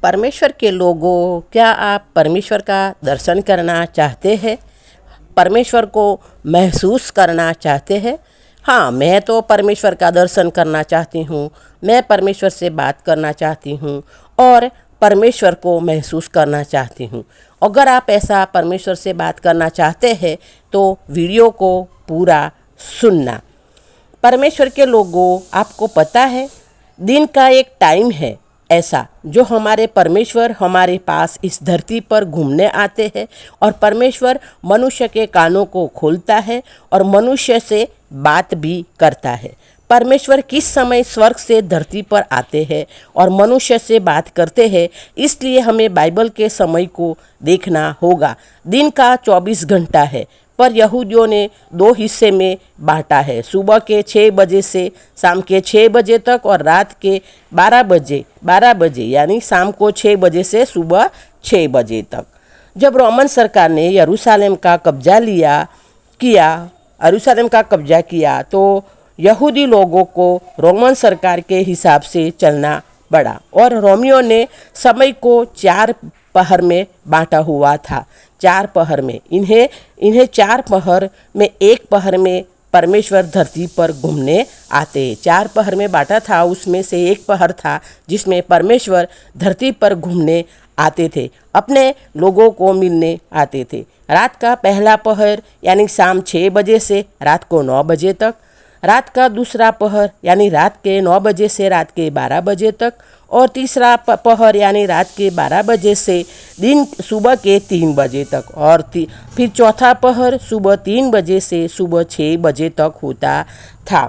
परमेश्वर के लोगों, क्या आप परमेश्वर का दर्शन करना चाहते हैं? परमेश्वर को महसूस करना चाहते हैं? हाँ, मैं तो परमेश्वर का दर्शन करना चाहती हूँ। मैं परमेश्वर से बात करना चाहती हूँ और परमेश्वर को महसूस करना चाहती हूँ। अगर आप ऐसा परमेश्वर से बात करना चाहते हैं तो वीडियो को पूरा सुनना। परमेश्वर के लोगों, आपको पता है, दिन का एक टाइम है ऐसा जो हमारे परमेश्वर हमारे पास इस धरती पर घूमने आते हैं और परमेश्वर मनुष्य के कानों को खोलता है और मनुष्य से बात भी करता है। परमेश्वर किस समय स्वर्ग से धरती पर आते हैं और मनुष्य से बात करते हैं, इसलिए हमें बाइबल के समय को देखना होगा। दिन का 24 घंटा है, पर यहूदियों ने 2 हिस्से में बांटा है, सुबह के 6 बजे से शाम के 6 बजे तक और रात के 12 बजे यानी शाम को 6 बजे से सुबह 6 बजे तक। जब रोमन सरकार ने यरूशलेम का कब्जा किया तो यहूदी लोगों को रोमन सरकार के हिसाब से चलना पड़ा और रोमियों ने समय को 4 पहर में बांटा हुआ था। 4 पहर में इन्हें 4 पहर में 1 पहर में परमेश्वर धरती पर घूमने आते। 4 पहर में बांटा था, उसमें से 1 पहर था जिसमें परमेश्वर धरती पर घूमने आते थे, अपने लोगों को मिलने आते थे। रात का पहला पहर यानी शाम 6 बजे से रात को 9 बजे तक, रात का दूसरा पहर यानी रात के 9 बजे से रात के 12 बजे तक और तीसरा पहर यानी रात के 12 बजे से दिन सुबह के 3 बजे तक और फिर चौथा पहर सुबह 3 बजे से सुबह 6 बजे तक होता था।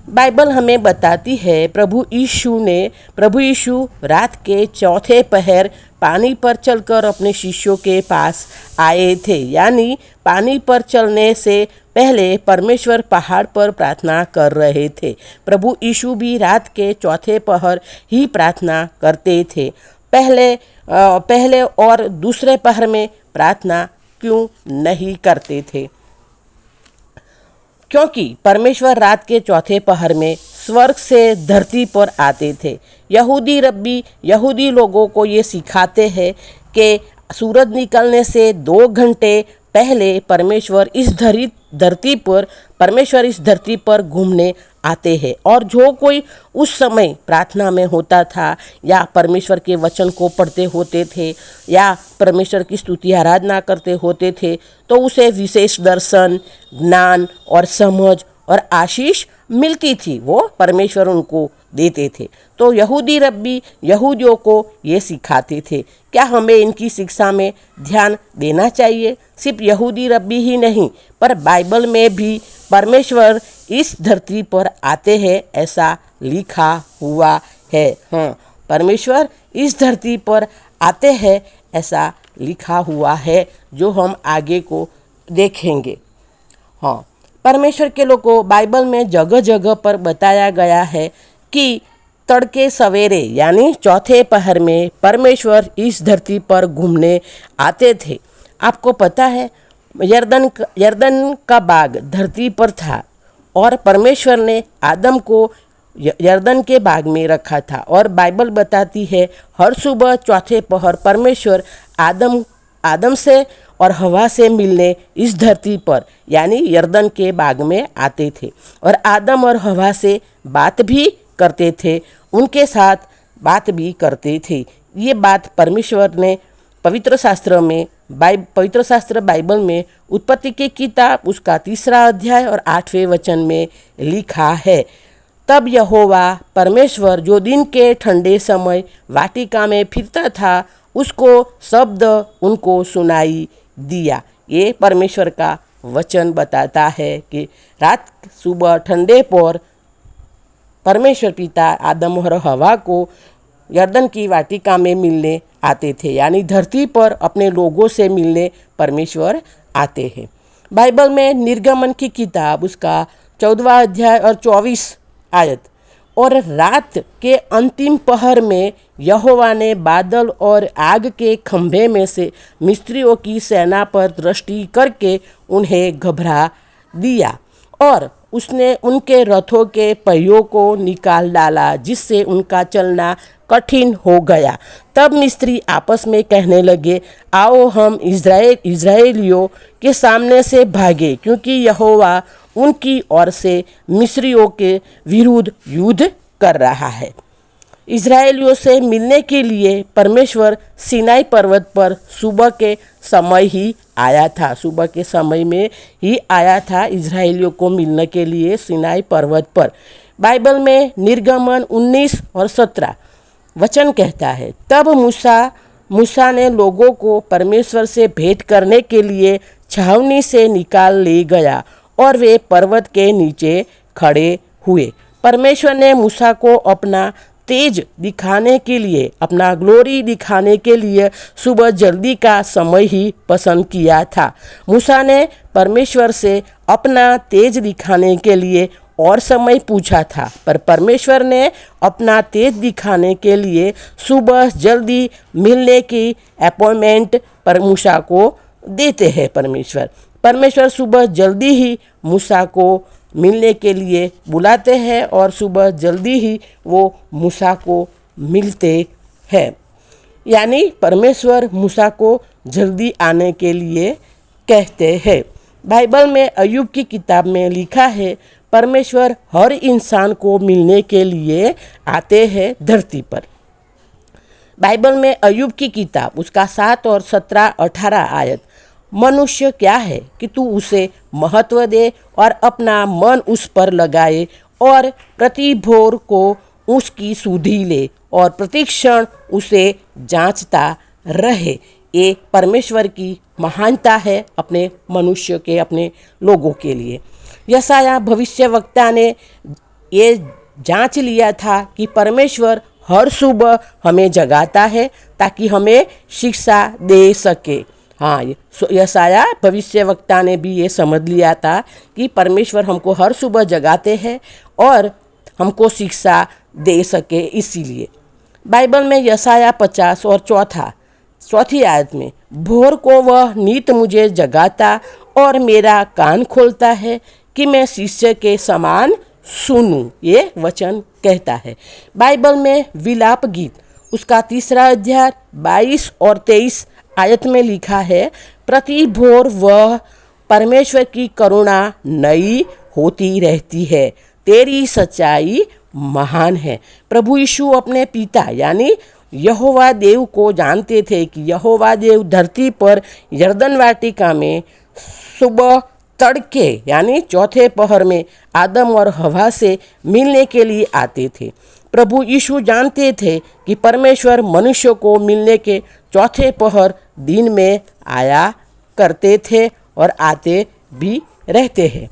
बाइबल हमें बताती है प्रभु यीशु रात के चौथे पहर पानी पर चलकर अपने शिष्यों के पास आए थे, यानी पानी पर चलने से पहले परमेश्वर पहाड़ पर प्रार्थना कर रहे थे। प्रभु यीशु भी रात के चौथे पहर ही प्रार्थना करते थे। पहले और दूसरे पहर में प्रार्थना क्यों नहीं करते थे? क्योंकि परमेश्वर रात के चौथे पहर में स्वर्ग से धरती पर आते थे। यहूदी लोगों को ये सिखाते हैं कि सूरज निकलने से 2 घंटे पहले परमेश्वर इस धरती पर घूमने आते हैं और जो कोई उस समय प्रार्थना में होता था या परमेश्वर के वचन को पढ़ते होते थे या परमेश्वर की स्तुति आराधना करते होते थे तो उसे विशेष दर्शन, ज्ञान और समझ और आशीष मिलती थी, वो परमेश्वर उनको देते थे। तो यहूदियों को ये सिखाते थे। क्या हमें इनकी शिक्षा में ध्यान देना चाहिए? सिर्फ यहूदी रब्बी ही नहीं, पर बाइबल में भी परमेश्वर इस धरती पर आते हैं ऐसा लिखा हुआ है। हाँ, परमेश्वर इस धरती पर आते हैं ऐसा लिखा हुआ है, जो हम आगे को देखेंगे। हाँ, परमेश्वर के लोगों, बाइबल में जगह जगह पर बताया गया है कि तड़के सवेरे यानी चौथे पहर में परमेश्वर इस धरती पर घूमने आते थे। आपको पता है, यरदन का बाग धरती पर था और परमेश्वर ने आदम को यरदन के बाग में रखा था और बाइबल बताती है हर सुबह चौथे पहर परमेश्वर आदम से और हवा से मिलने इस धरती पर यानी यरदन के बाग में आते थे और आदम और हवा से बात भी करते थे, उनके साथ बात भी करते थे। ये बात परमेश्वर ने पवित्र शास्त्र बाइबल में उत्पत्ति की किताब उसका 3 अध्याय और 8वें वचन में लिखा है। तब यहोवा परमेश्वर जो दिन के ठंडे समय वाटिका में फिरता था, उसको शब्द उनको सुनाई दिया। ये परमेश्वर का वचन बताता है कि रात सुबह ठंडे पर परमेश्वर पिता आदम और हवा को यरदन की वाटिका में मिलने आते थे, यानी धरती पर अपने लोगों से मिलने परमेश्वर आते हैं। बाइबल में निर्गमन की किताब उसका 14वां अध्याय और 24 आयत, और रात के अंतिम पहर में यहोवा ने बादल और आग के खंभे में से मिस्रियों की सेना पर दृष्टि करके उन्हें घबरा दिया और उसने उनके रथों के पहियों को निकाल डाला, जिससे उनका चलना कठिन हो गया। तब मिस्री आपस में कहने लगे, आओ हम इज़राइलियों के सामने से भागे, क्योंकि यहोवा उनकी ओर से मिस्रियों के विरुद्ध युद्ध कर रहा है। इज़राइलियों से मिलने के लिए परमेश्वर सीनाई पर्वत पर सुबह के समय ही आया था। सुबह के समय में ही आया था इज़राइलियों को मिलने के लिए सीनाई पर्वत पर। बाइबल में निर्गमन 19 और 17 वचन कहता है, तब मूसा ने लोगों को परमेश्वर से भेंट करने के लिए छावनी से निकाल ले गया और वे पर्वत के नीचे खड़े हुए। परमेश्वर ने मूसा को अपना तेज दिखाने के लिए, अपना ग्लोरी दिखाने के लिए सुबह जल्दी का समय ही पसंद किया था। मूसा ने परमेश्वर से अपना तेज दिखाने के लिए और समय पूछा था, पर परमेश्वर ने अपना तेज दिखाने के लिए सुबह जल्दी मिलने की अपॉइंटमेंट पर मूसा को देते हैं। परमेश्वर सुबह जल्दी ही मूसा को मिलने के लिए बुलाते हैं और सुबह जल्दी ही वो मूसा को मिलते हैं। यानी परमेश्वर मूसा को जल्दी आने के लिए कहते हैं। बाइबल में अय्यूब की किताब में लिखा है, परमेश्वर हर इंसान को मिलने के लिए आते हैं धरती पर। बाइबल में अय्यूब की किताब उसका 7 और 17-18 आयत, मनुष्य क्या है कि तू उसे महत्व दे और अपना मन उस पर लगाए, और प्रति भोर को उसकी सुधि ले और प्रतिक्षण उसे जांचता रहे। ये परमेश्वर की महानता है अपने मनुष्य के, अपने लोगों के लिए। यशायाह भविष्यवक्ता ने ये जांच लिया था कि परमेश्वर हर सुबह हमें जगाता है ताकि हमें शिक्षा दे सके। हाँ, यशायाह भविष्यवक्ता ने भी ये समझ लिया था कि परमेश्वर हमको हर सुबह जगाते हैं और हमको शिक्षा दे सके। इसीलिए बाइबल में यशायाह 50 और चौथी आयत में, भोर को वह नीत मुझे जगाता और मेरा कान खोलता है कि मैं शिष्य के समान सुनूं, ये वचन कहता है। बाइबल में विलाप गीत उसका 3 अध्याय 22 और 23 आयत में लिखा है, प्रति भोर वह परमेश्वर की करुणा नई होती रहती है, तेरी सच्चाई महान है। प्रभु यीशु अपने पिता यानी यहोवा देव को जानते थे कि यहोवा देव धरती पर यरदन वाटिका में सुबह तड़के यानी चौथे पहर में आदम और हवा से मिलने के लिए आते थे। प्रभु यीशु जानते थे कि परमेश्वर मनुष्य को मिलने के चौथे पहर दिन में आया करते थे और आते भी रहते हैं,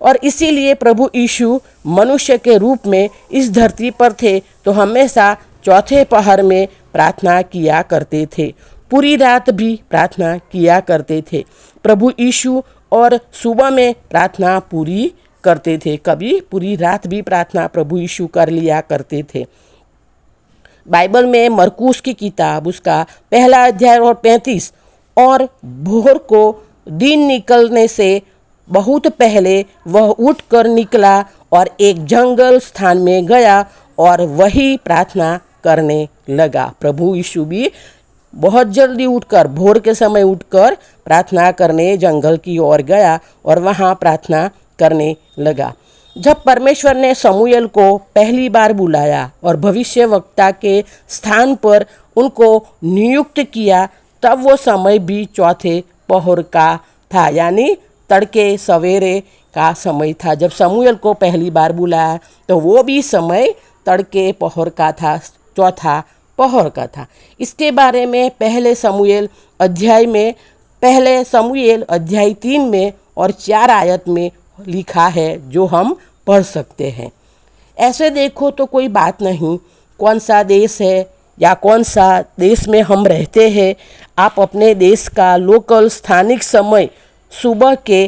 और इसीलिए प्रभु यीशु मनुष्य के रूप में इस धरती पर थे तो हमेशा चौथे पहर में प्रार्थना किया करते थे, पूरी रात भी प्रार्थना किया करते थे प्रभु यीशु, और सुबह में प्रार्थना पूरी करते थे। कभी पूरी रात भी प्रार्थना प्रभु यीशु कर लिया करते थे। बाइबल में मरकुस की किताब उसका 1 अध्याय और 35, और भोर को दिन निकलने से बहुत पहले वह उठकर निकला और एक जंगल स्थान में गया और वही प्रार्थना करने लगा। प्रभु यीशु भी बहुत जल्दी उठकर, भोर के समय उठकर प्रार्थना करने जंगल की ओर गया और वहाँ प्रार्थना करने लगा। जब परमेश्वर ने शमूएल को पहली बार बुलाया और भविष्यवक्ता के स्थान पर उनको नियुक्त किया, तब वो समय भी चौथे पहर का था, यानी तड़के सवेरे का समय था। जब शमूएल को पहली बार बुलाया तो वो भी समय तड़के पहर का था, चौथा पहर का था। इसके बारे में पहले शमूएल अध्याय 3 में और 4 आयत में लिखा है, जो हम पढ़ सकते हैं। ऐसे देखो तो कोई बात नहीं कौन सा देश है या कौन सा देश में हम रहते हैं, आप अपने देश का लोकल स्थानिक समय सुबह के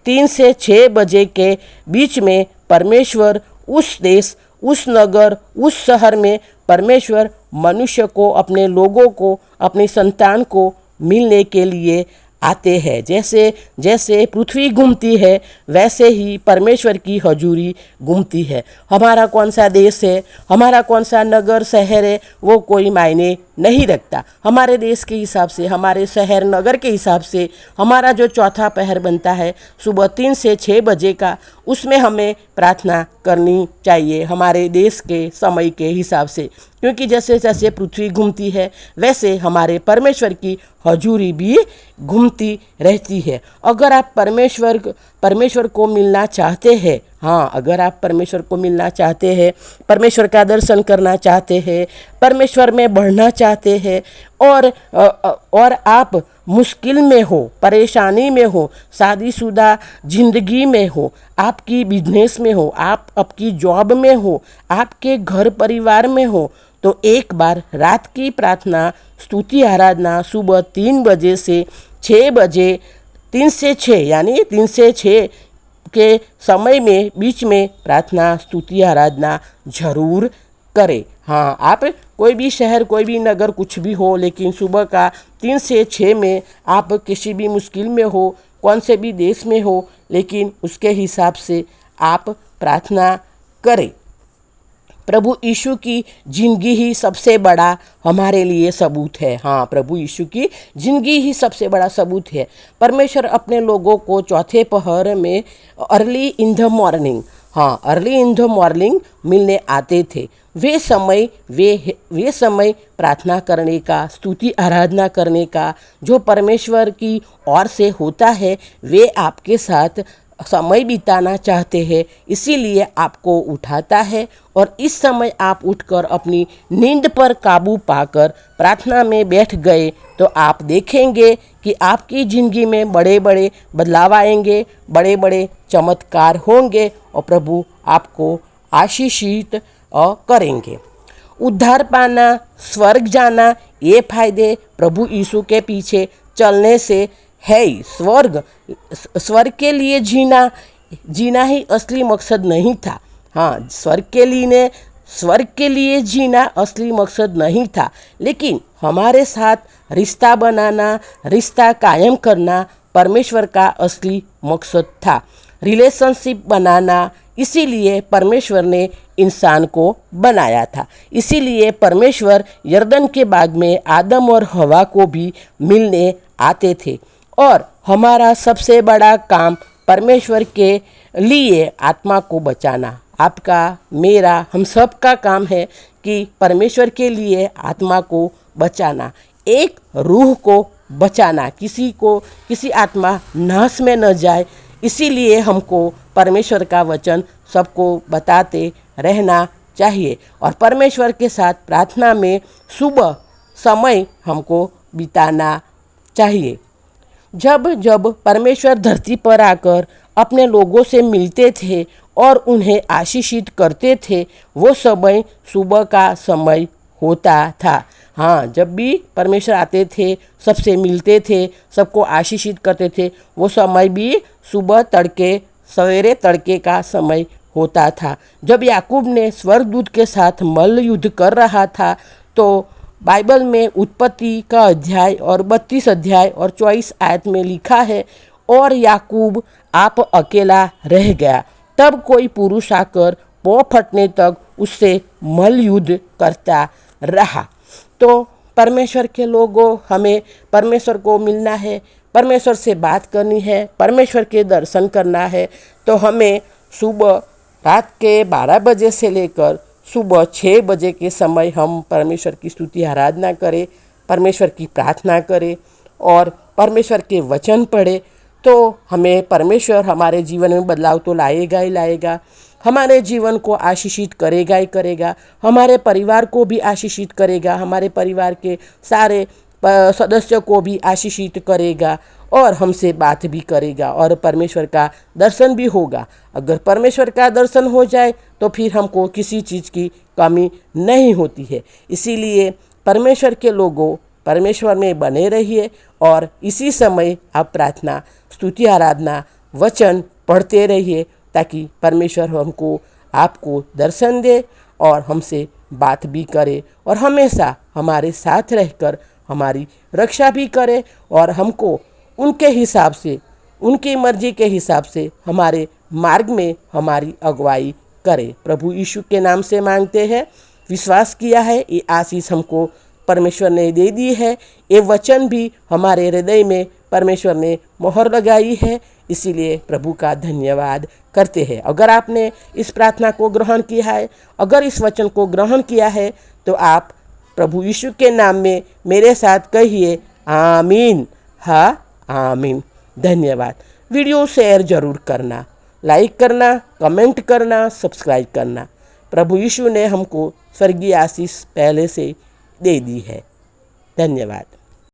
3 से 6 बजे के बीच में परमेश्वर उस देश, उस नगर, उस शहर में परमेश्वर मनुष्य को, अपने लोगों को, अपनी संतान को मिलने के लिए आते हैं। जैसे जैसे पृथ्वी घूमती है वैसे ही परमेश्वर की हजूरी घूमती है। हमारा कौन सा देश है, हमारा कौन सा नगर शहर है, वो कोई मायने नहीं रखता। हमारे देश के हिसाब से, हमारे शहर नगर के हिसाब से हमारा जो चौथा पहर बनता है सुबह 3 से 6 बजे का, उसमें हमें प्रार्थना करनी चाहिए हमारे देश के समय के हिसाब से। क्योंकि जैसे जैसे पृथ्वी घूमती है वैसे हमारे परमेश्वर की हजूरी भी घूमती रहती है। अगर आप परमेश्वर को मिलना चाहते हैं, हाँ, अगर आप परमेश्वर को मिलना चाहते हैं, परमेश्वर का दर्शन करना चाहते हैं, परमेश्वर में बढ़ना चाहते हैं, और आप मुश्किल में हो, परेशानी में हो, शादीशुदा जिंदगी में हो, आपकी बिजनेस में हो, आप आपकी जॉब में हो, आपके घर परिवार में हो, तो एक बार रात की प्रार्थना, स्तुति आराधना सुबह 3 बजे से 6 बजे, 3 से 6 यानी 3 से 6 के समय में बीच में प्रार्थना स्तुति आराधना जरूर करें। हाँ, आप कोई भी शहर, कोई भी नगर, कुछ भी हो, लेकिन सुबह का 3 से 6 में आप किसी भी मुश्किल में हो, कौन से भी देश में हो, लेकिन उसके हिसाब से आप प्रार्थना करें। प्रभु यीशु की ज़िंदगी ही सबसे बड़ा हमारे लिए सबूत है। हाँ, प्रभु यीशु की ज़िंदगी ही सबसे बड़ा सबूत है। परमेश्वर अपने लोगों को चौथे पहर में अर्ली इन द मॉर्निंग, हाँ, अर्ली इन द मॉर्निंग मिलने आते थे। वे समय प्रार्थना करने का, स्तुति आराधना करने का जो परमेश्वर की ओर से होता है, वे आपके साथ समय बिताना चाहते हैं, इसीलिए आपको उठाता है। और इस समय आप उठकर अपनी नींद पर काबू पाकर प्रार्थना में बैठ गए तो आप देखेंगे कि आपकी ज़िंदगी में बड़े बड़े बदलाव आएंगे, बड़े बड़े चमत्कार होंगे और प्रभु आपको आशीषित करेंगे। उद्धार पाना, स्वर्ग जाना, ये फायदे प्रभु यीशु के पीछे चलने से है ही। स्वर्ग के लिए जीना ही असली मकसद नहीं था। हाँ, स्वर्ग के लिए जीना असली मकसद नहीं था, लेकिन हमारे साथ रिश्ता बनाना, रिश्ता कायम करना परमेश्वर का असली मकसद था, रिलेशनशिप बनाना। इसीलिए परमेश्वर ने इंसान को बनाया था। इसीलिए परमेश्वर यरदन के बाग में आदम और हवा को भी मिलने आते थे। और हमारा सबसे बड़ा काम परमेश्वर के लिए आत्मा को बचाना, आपका, मेरा, हम सब का काम है कि परमेश्वर के लिए आत्मा को बचाना, एक रूह को बचाना, किसी आत्मा नाश में न जाए। इसीलिए हमको परमेश्वर का वचन सबको बताते रहना चाहिए और परमेश्वर के साथ प्रार्थना में सुबह समय हमको बिताना चाहिए। जब जब परमेश्वर धरती पर आकर अपने लोगों से मिलते थे और उन्हें आशीषित करते थे, वो समय सुबह का समय होता था। हाँ, जब भी परमेश्वर आते थे, सबसे मिलते थे, सबको आशीषित करते थे, वो समय भी सुबह तड़के, सवेरे तड़के का समय होता था। जब याकूब ने स्वर्गदूत के साथ मल्ल युद्ध कर रहा था, तो बाइबल में उत्पत्ति का अध्याय और 32 अध्याय और 24 आयत में लिखा है, और याकूब आप अकेला रह गया, तब कोई पुरुष आकर पौ फटने तक उससे मल्ल युद्ध करता रहा। तो परमेश्वर के लोगों, हमें परमेश्वर को मिलना है, परमेश्वर से बात करनी है, परमेश्वर के दर्शन करना है, तो हमें सुबह रात के 12 बजे से लेकर सुबह 6 बजे के समय हम परमेश्वर की स्तुति आराधना करें, परमेश्वर की प्रार्थना करें और परमेश्वर के वचन पढ़े, तो हमें परमेश्वर हमारे जीवन में बदलाव तो लाएगा ही लाएगा, हमारे जीवन को आशीषित करेगा ही करेगा, हमारे परिवार को भी आशीषित करेगा, हमारे परिवार के सारे सदस्यों को भी आशीषित करेगा और हमसे बात भी करेगा और परमेश्वर का दर्शन भी होगा। अगर परमेश्वर का दर्शन हो जाए तो फिर हमको किसी चीज़ की कमी नहीं होती है। इसीलिए परमेश्वर के लोगों, परमेश्वर में बने रहिए और इसी समय आप प्रार्थना, स्तुति आराधना, वचन पढ़ते रहिए, ताकि परमेश्वर हमको, आपको दर्शन दे और हमसे बात भी करे और हमेशा हमारे साथ रहकर हमारी रक्षा भी करे और हमको उनके हिसाब से, उनकी मर्जी के हिसाब से हमारे मार्ग में हमारी अगुवाई करे। प्रभु यीशु के नाम से मांगते हैं, विश्वास किया है, ये आशीष हमको परमेश्वर ने दे दी है, ये वचन भी हमारे हृदय में परमेश्वर ने मोहर लगाई है, इसीलिए प्रभु का धन्यवाद करते हैं। अगर आपने इस प्रार्थना को ग्रहण किया है, अगर इस वचन को ग्रहण किया है, तो आप प्रभु यीशु के नाम में मेरे साथ कहिए आमीन। हाँ, आमीन। धन्यवाद। वीडियो शेयर जरूर करना, लाइक करना, कमेंट करना, सब्सक्राइब करना। प्रभु यीशु ने हमको स्वर्गीय आशीष पहले से दे दी है। धन्यवाद।